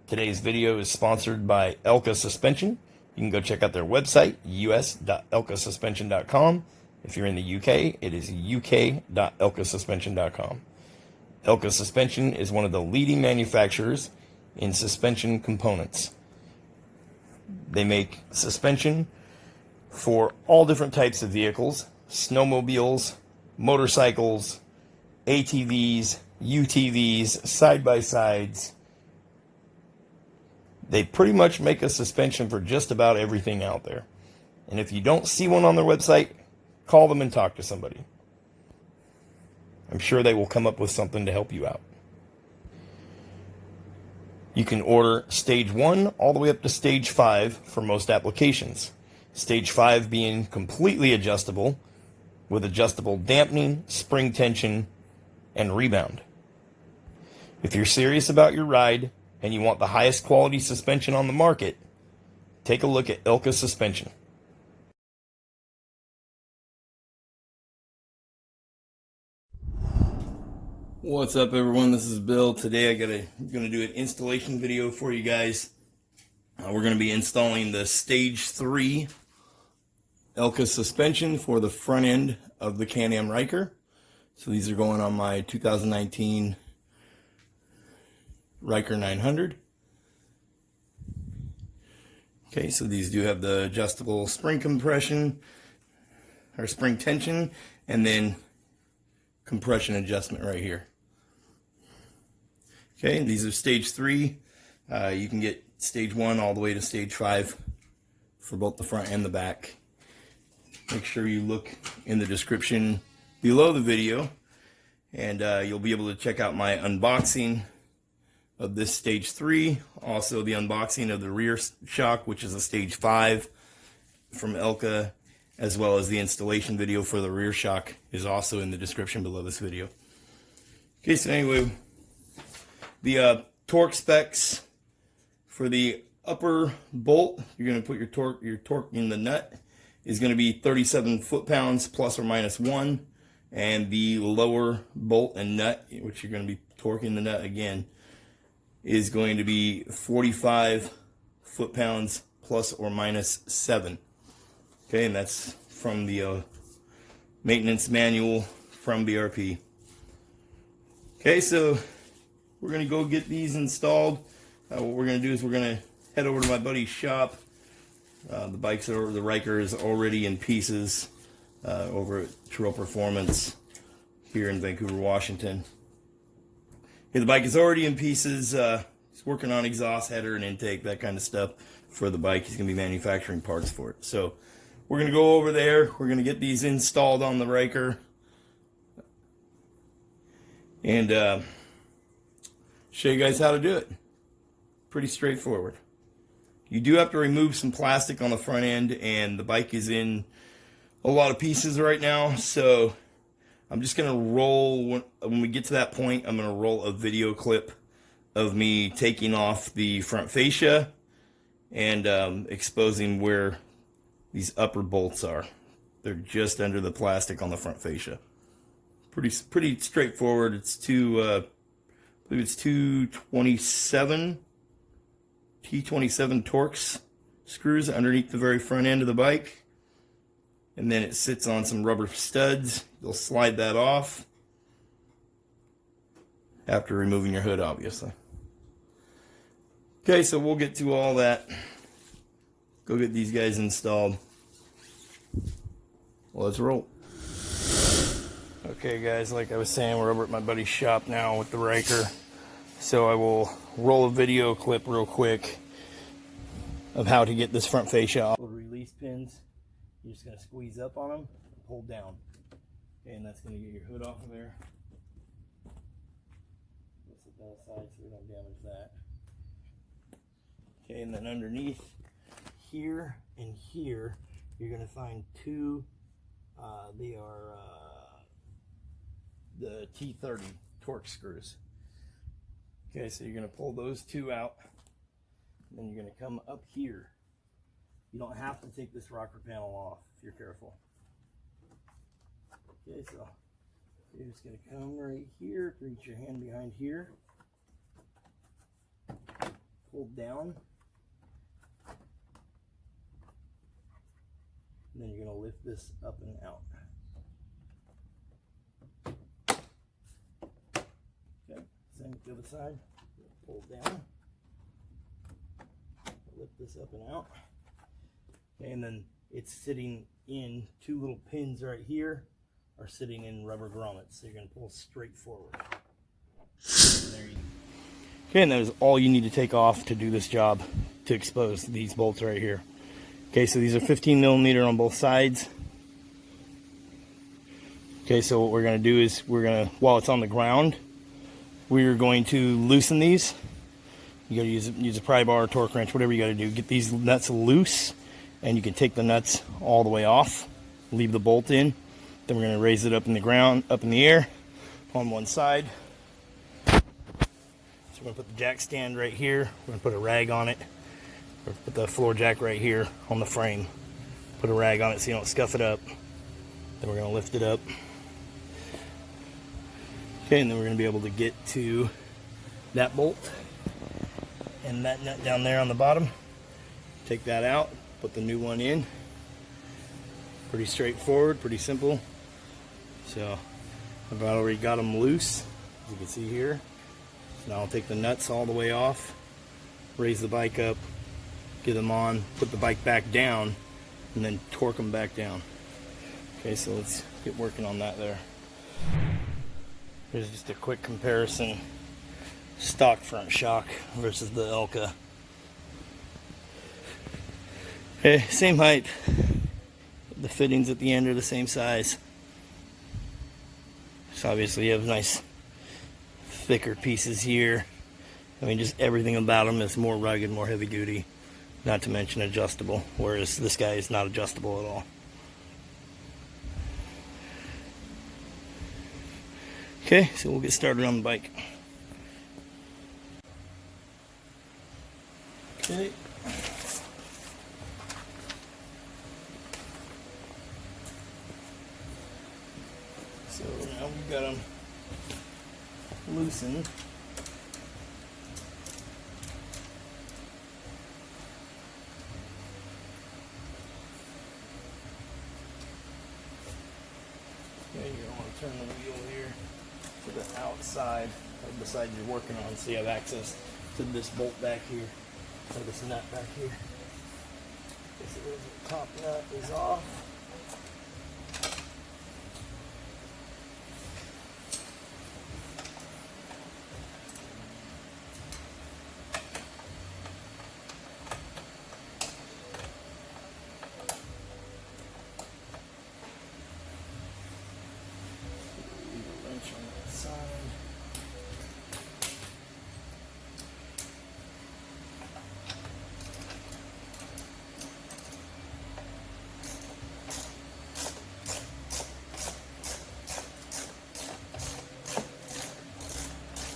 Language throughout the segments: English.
Today's video is sponsored by Elka Suspension. You can go check out their website, us.elkasuspension.com. If you're in the UK, it is uk.elkasuspension.com. Elka Suspension is one of the leading manufacturers in suspension components. They make suspension for all different types of vehicles: snowmobiles, motorcycles, ATVs, UTVs, side-by-sides. They pretty much make a suspension for just about everything out there. And if you don't see one on their website, call them and talk to somebody. I'm sure they will come up with something to help you out. You can order stage 1 all the way up to stage 5 for most applications. Stage 5 being completely adjustable with adjustable dampening, spring tension, and rebound. If you're serious about your ride and you want the highest quality suspension on the market, take a look at Elka Suspension. What's up, everyone? This is Bill. Today I'm gonna do an installation video for you guys. We're gonna be installing the stage 3 Elka suspension for the front end of the Can-Am Ryker. So these are going on my 2019 Ryker 900. Okay, so these do have the adjustable spring compression or spring tension, and then compression adjustment right here. Okay, these are stage 3. You can get stage 1 all the way to stage 5 for both the front and the back. Make sure you look in the description below the video, and you'll be able to check out my unboxing of this stage 3, also the unboxing of the rear shock, which is a stage 5 from Elka, as well as the installation video for the rear shock is also in the description below this video. Okay, so anyway, the torque specs for the upper bolt, you're going to put your torque in the nut, is going to be 37 foot-pounds plus or minus 1, and the lower bolt and nut, which you're going to be torquing the nut again, is going to be 45 foot-pounds plus or minus 7. Okay, and that's from the maintenance manual from BRP. Okay, so we're going to go get these installed. What we're going to do is we're going to head over to my buddy's shop. The Ryker is already in pieces over at TREAL Performance here in Vancouver, Washington. Okay, the bike is already in pieces. He's working on exhaust header and intake, that kind of stuff for the bike. He's going to be manufacturing parts for it. So we're going to go over there. We're going to get these installed on the Ryker and show you guys how to do it. Pretty straightforward. You do have to remove some plastic on the front end, and the bike is in a lot of pieces right now, so I'm just going to roll, when we get to that point, I'm going to roll a video clip of me taking off the front fascia and exposing where these upper bolts are. They're just under the plastic on the front fascia. Pretty straightforward. It's I believe it's 227 T27 Torx screws underneath the very front end of the bike. And then it sits on some rubber studs. You'll slide that off after removing your hood, obviously. Okay, so we'll get to all that. Go get these guys installed. Well, let's roll. Okay, guys, like I was saying, we're over at my buddy's shop now with the Ryker. So I will roll a video clip real quick of how to get this front fascia off. Release pins. You're just going to squeeze up on them and pull down. Okay, and that's going to get your hood off of there. Let's set that aside so we don't damage that. Okay, and then underneath here and here, you're going to find two, they are the T30 Torx screws. Okay, so you're going to pull those two out, and then you're going to come up here. You don't have to take this rocker panel off if you're careful. Okay, so you're just going to come right here, reach your hand behind here, pull down. And then you're going to lift this up and out. Okay, same with the other side. Pull down. Lift this up and out. Okay, and then it's sitting in two little pins right here are sitting in rubber grommets. So you're going to pull straight forward. And there you go. Okay, and that is all you need to take off to do this job, to expose these bolts right here. Okay, so these are 15 millimeter on both sides. Okay, so what we're going to do is while it's on the ground, we're going to loosen these. You got to use a pry bar, torque wrench, whatever you got to do. Get these nuts loose, and you can take the nuts all the way off. Leave the bolt in. Then we're going to raise it up in the ground, up in the air, on one side. So we're going to put the jack stand right here. We're going to put a rag on it. Or put the floor jack right here on the frame. Put a rag on it so you don't scuff it up. Then we're going to lift it up. Okay, and then we're going to be able to get to that bolt and that nut down there on the bottom. Take that out, put the new one in. Pretty straightforward, pretty simple. So I've already got them loose, as you can see here. So now I'll take the nuts all the way off, raise the bike up, get them on, put the bike back down, and then torque them back down. Okay, so let's get working on that there. Here's just a quick comparison. Stock front shock versus the Elka. Okay, same height. The fittings at the end are the same size. So obviously you have nice thicker pieces here. I mean, just everything about them is more rugged, more heavy duty, not to mention adjustable, whereas this guy is not adjustable at all. Okay, so we'll get started on the bike. Okay. So now we've got them loosened. Okay, you're going to want to turn the wheel here to the outside of the side you're working on, so you have access to this bolt back here, or this nut back here. Okay, so the top nut is off.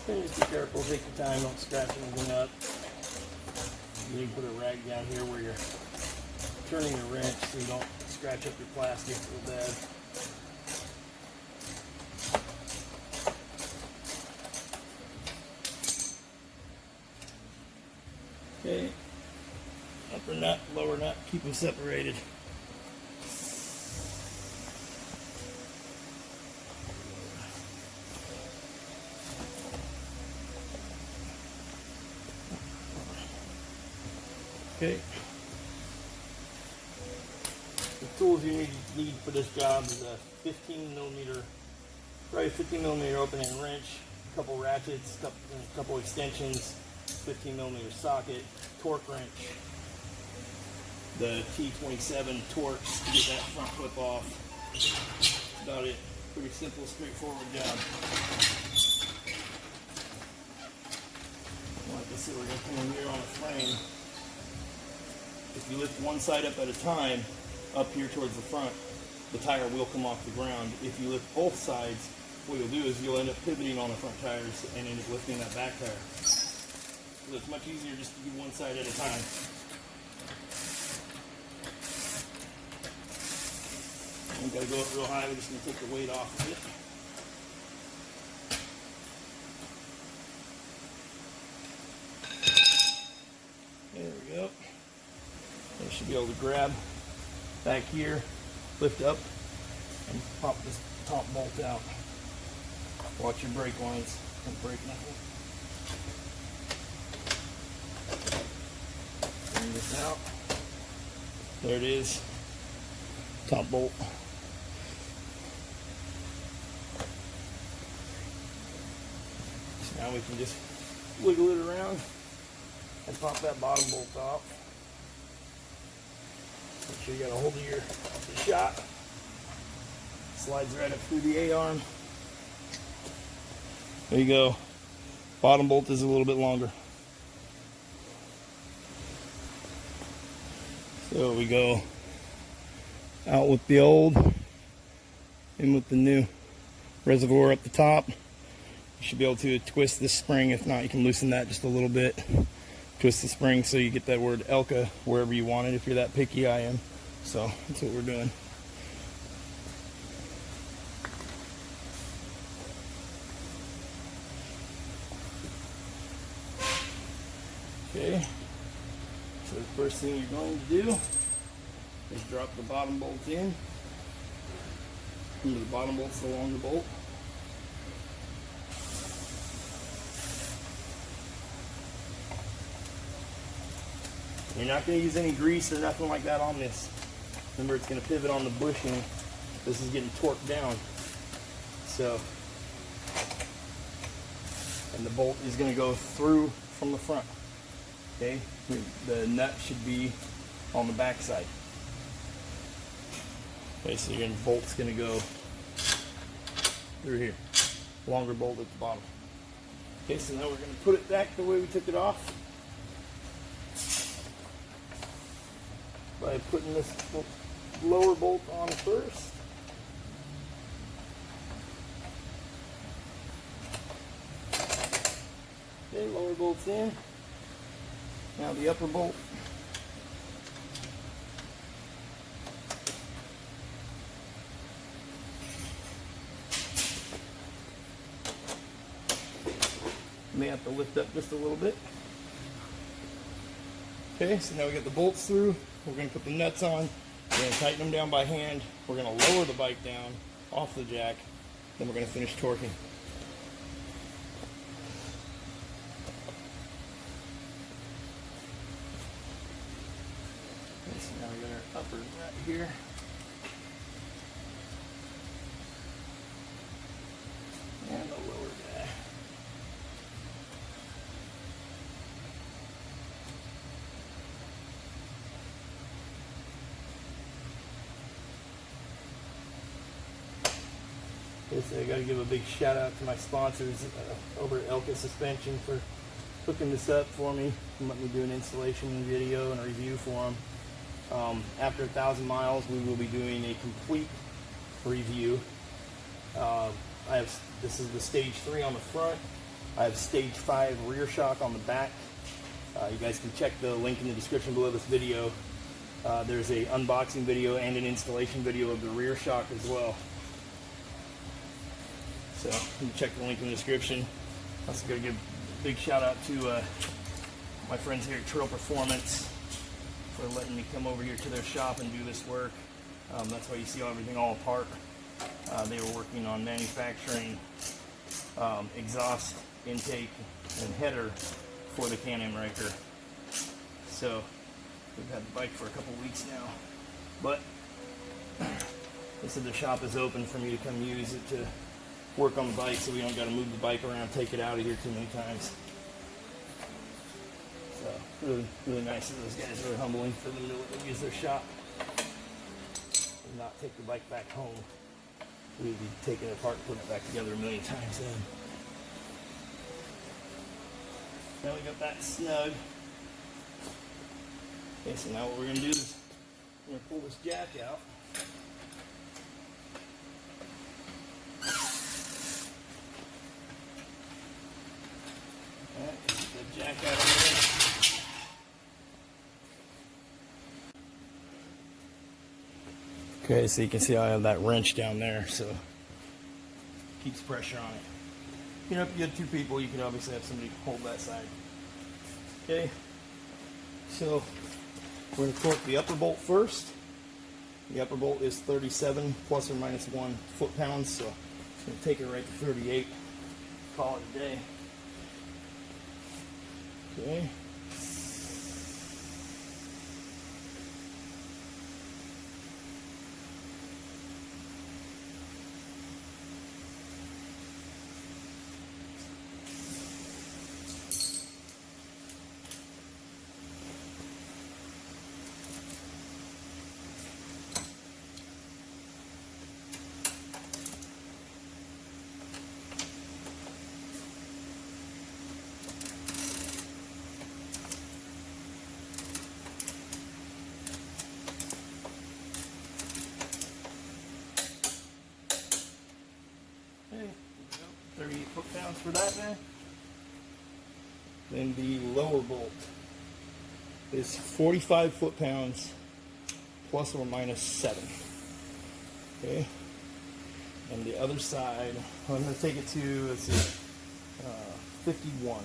Just be careful, take your time, don't scratch anything up. You can put a rag down here where you're turning your wrench so you don't scratch up your plastic real bad. Okay, upper nut, lower nut, keep them separated. Okay. The tools you need for this job is a 15 millimeter open end wrench, a couple ratchets, a couple extensions, 15 millimeter socket, torque wrench, the T27 Torx to get that front flip off. That's about it. Pretty simple, straightforward job. Like I said, we're going to come in here on a frame. If you lift one side up at a time, up here towards the front, the tire will come off the ground. If you lift both sides, what you'll do is you'll end up pivoting on the front tires and end up lifting that back tire. So it's much easier just to do one side at a time. You gotta go up real high, we're just gonna take the weight off of it. should be able to grab back here, lift up, and pop this top bolt out. Watch your brake lines, don't break nothing. Bring this out. There it is, top bolt. So now we can just wiggle it around and pop that bottom bolt off. Make sure you got a hold of your shot. Slides right up through the A-arm. There you go. Bottom bolt is a little bit longer. So we go out with the old, in with the new reservoir up the top. You should be able to twist this spring. If not, you can loosen that just a little bit. Twist the spring so you get that word Elka wherever you want it, if you're that picky. I am. So that's what we're doing. Okay, so the first thing you're going to do is drop the bottom bolt in. The bottom bolt's along the bolt. You're not going to use any grease or nothing like that on this. Remember, it's going to pivot on the bushing. This is getting torqued down. So, and the bolt is going to go through from the front. Okay, the nut should be on the back side. Okay, so your bolt's going to go through here. Longer bolt at the bottom. Okay, so now we're going to put it back the way we took it off by putting this lower bolt on first. Okay, lower bolt's in. Now the upper bolt. You may have to lift up just a little bit. Okay, so now we got the bolts through. We're going to put the nuts on. We're going to tighten them down by hand. We're going to lower the bike down off the jack. Then we're going to finish torquing. Okay, so now we got our upper nut here. And the lower guy. So I got to give a big shout out to my sponsors over at Elka Suspension for hooking this up for me and letting me do an installation video and a review for them. After 1,000 miles, we will be doing a complete review. This is the stage 3 on the front. I have stage 5 rear shock on the back. You guys can check the link in the description below this video. There's a unboxing video and an installation video of the rear shock as well. So you can check the link in the description. Also got to give a big shout out to my friends here at TREAL Performance for letting me come over here to their shop and do this work. That's why you see everything all apart. They were working on manufacturing exhaust intake and header for the Can-Am Ryker. So we've had the bike for a couple weeks now, but they said the shop is open for me to come use it to work on the bike, so we don't got to move the bike around, take it out of here too many times. So really nice of those guys. Really humbling for them to let me use their shop and not take the bike back home. We'd be taking it apart and putting it back together a million times then. Now we got that snug. Okay, so now what we're going to do is we're going to pull this jack out. Alright, get the jack out of there. Okay, so you can see I have that wrench down there, so keeps pressure on it. You know, if you had 2 people, you could obviously have somebody hold that side. Okay, so We're going to torque the upper bolt first. The upper bolt is 37 plus or minus 1 foot-pounds, so it's going to take it right to 38. Call it a day. Okay. Okay, 38 foot-pounds for that there. Then the lower bolt is 45 foot-pounds plus or minus 7. Okay, and the other side, I'm going to take it to, let's see, 51.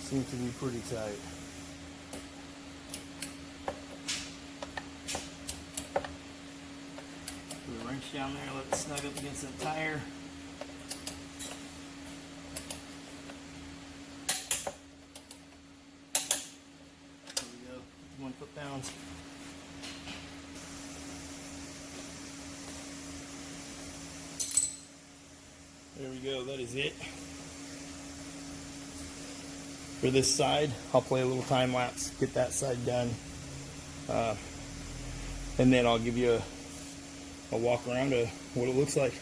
Seems to be pretty tight. Put a wrench down there, let it snug up against that tire. There we go, 1 foot-pounds. There we go, that is it. For this side, I'll play a little time lapse, get that side done. And then I'll give you a walk around of what it looks like.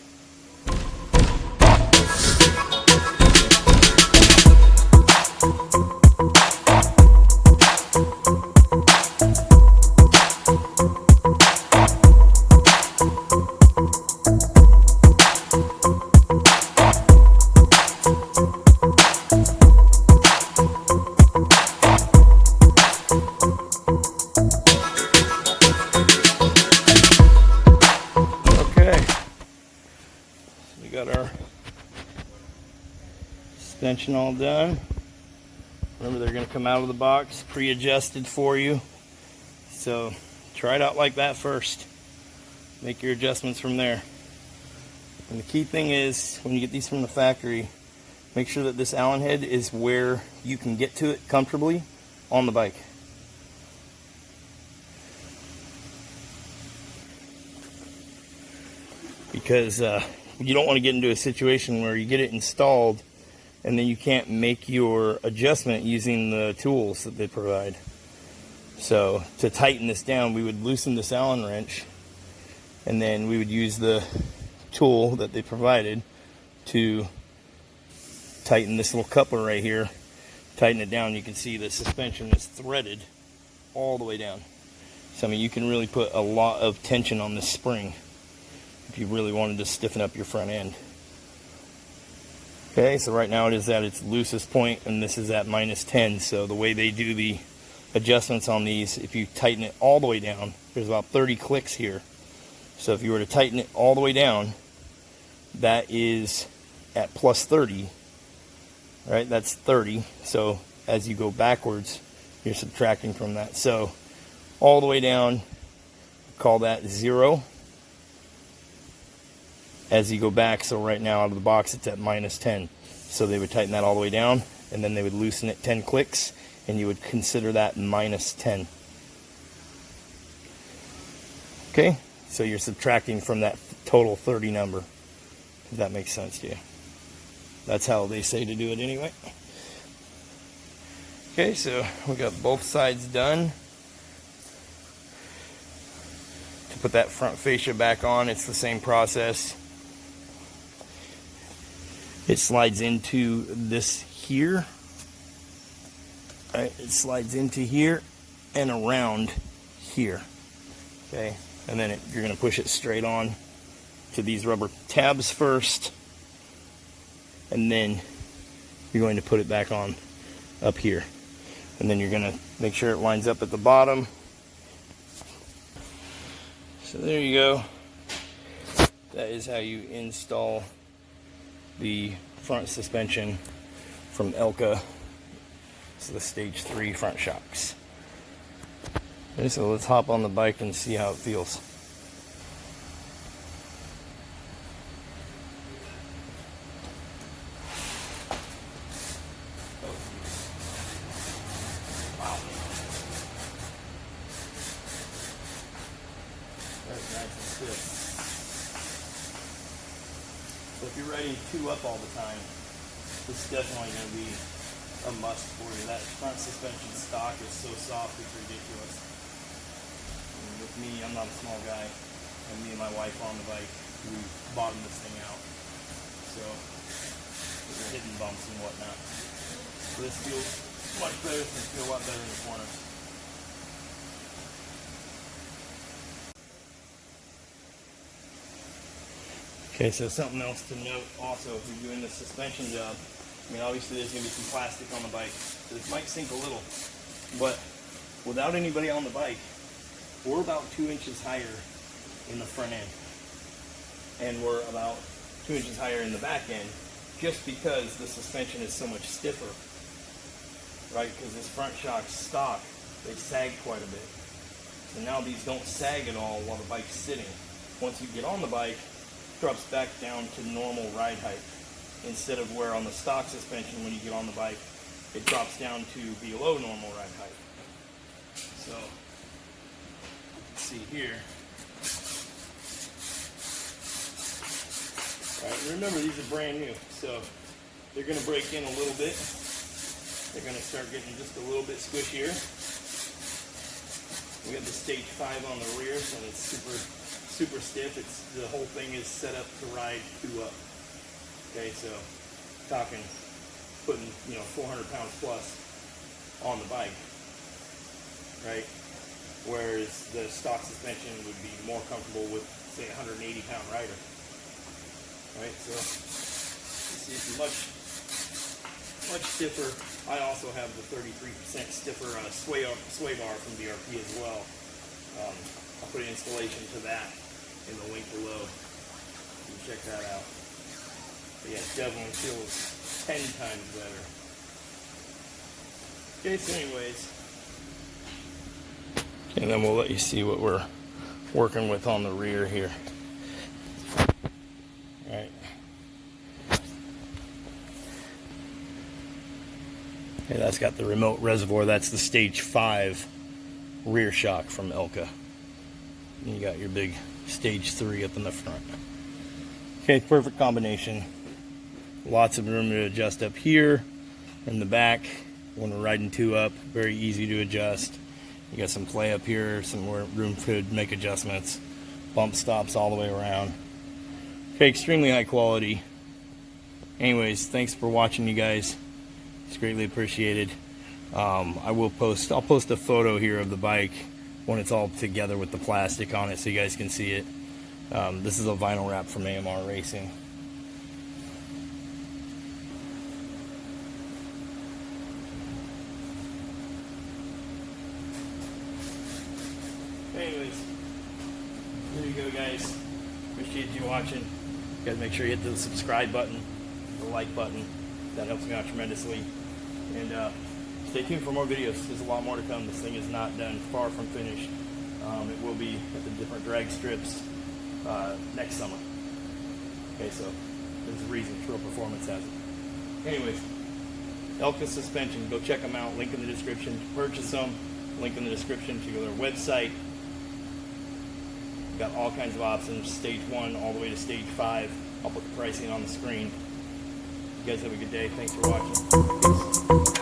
Suspension all done. Remember, they're going to come out of the box pre-adjusted for you, so try it out like that first. Make your adjustments from there. And the key thing is, when you get these from the factory, make sure that this Allen head is where you can get to it comfortably on the bike. Because you don't want to get into a situation where you get it installed and then you can't make your adjustment using the tools that they provide. So to tighten this down, we would loosen this Allen wrench, and then we would use the tool that they provided to tighten this little coupler right here. Tighten it down. You can see the suspension is threaded all the way down. So I mean, you can really put a lot of tension on this spring if you really wanted to stiffen up your front end. Okay, so right now it is at its loosest point, and this is at -10. So the way they do the adjustments on these, if you tighten it all the way down, there's about 30 clicks here. So if you were to tighten it all the way down, that is at +30, right? That's 30. So as you go backwards, you're subtracting from that. So all the way down, call that 0. As you go back, so right now out of the box it's at -10. So they would tighten that all the way down, and then they would loosen it 10 clicks, and you would consider that -10. Okay, so you're subtracting from that total 30 number, if that makes sense to you. That's how they say to do it anyway. Okay, so we got both sides done. To put that front fascia back on, it's the same process. It slides into this here, right? It slides into here and around here, okay? And then you're going to push it straight on to these rubber tabs first, and then you're going to put it back on up here. And then you're going to make sure it lines up at the bottom. So there you go. That is how you install the front suspension from Elka. It's the stage 3 front shocks. Okay, so let's hop on the bike and see how it feels. Wow. That's nice and stiff. So if you're riding 2 up all the time, this is definitely going to be a must for you. That front suspension stock is so soft, it's ridiculous. And with me, I'm not a small guy, and me and my wife on the bike, we bottomed this thing out. So we're hitting bumps and whatnot. So this feels much better. It's going to feel a lot better in the corners. Okay, so something else to note also, if you're doing the suspension job, I mean, obviously there's going to be some plastic on the bike, so this might sink a little, but without anybody on the bike, we're about 2 inches higher in the front end, and we're about 2 inches higher in the back end, just because the suspension is so much stiffer, right? Because this front shock stock, they sag quite a bit. So now these don't sag at all while the bike's sitting. Once you get on the bike, drops back down to normal ride height, instead of where on the stock suspension when you get on the bike it drops down to below normal ride height. So see here, all right, remember these are brand new, so they're going to break in a little bit. They're going to start getting just a little bit squishier. We have the stage 5 on the rear, so it's super stiff. The whole thing is set up to ride 2 up. Okay, so talking putting 400 pounds plus on the bike, right? Whereas the stock suspension would be more comfortable with, say, a 180 pound rider, right? So it's much stiffer. I also have the 33% stiffer sway bar from BRP as well. I'll put an installation to that in the link below. You can check that out. But yeah, it definitely feels 10 times better. Okay, so anyways. And then we'll let you see what we're working with on the rear here. All right. Okay, that's got the remote reservoir. That's the stage 5 rear shock from Elka. And you got your big stage 3 up in the front. Okay, perfect combination. Lots of room to adjust up here in the back when we're riding 2 up. Very easy to adjust. You got some play up here, some more room to make adjustments. Bump stops all the way around. Okay, extremely high quality. Anyways, thanks for watching, you guys. It's greatly appreciated. I'll post a photo here of the bike when it's all together with the plastic on it, so you guys can see it. This is a vinyl wrap from AMR Racing. Anyways, there you go, guys. Appreciate you watching. You guys make sure you hit the subscribe button, the like button. That helps me out tremendously. And stay tuned for more videos. There's a lot more to come. This thing is not done, far from finished. It will be at the different drag strips next summer. Okay, so there's a reason TREAL Performance has it. Anyways, Elka suspension, go check them out. Link in the description to purchase them. Link in the description to their website. Got all kinds of options, stage 1 all the way to stage 5. I'll put the pricing on the screen. You guys have a good day. Thanks for watching. Peace.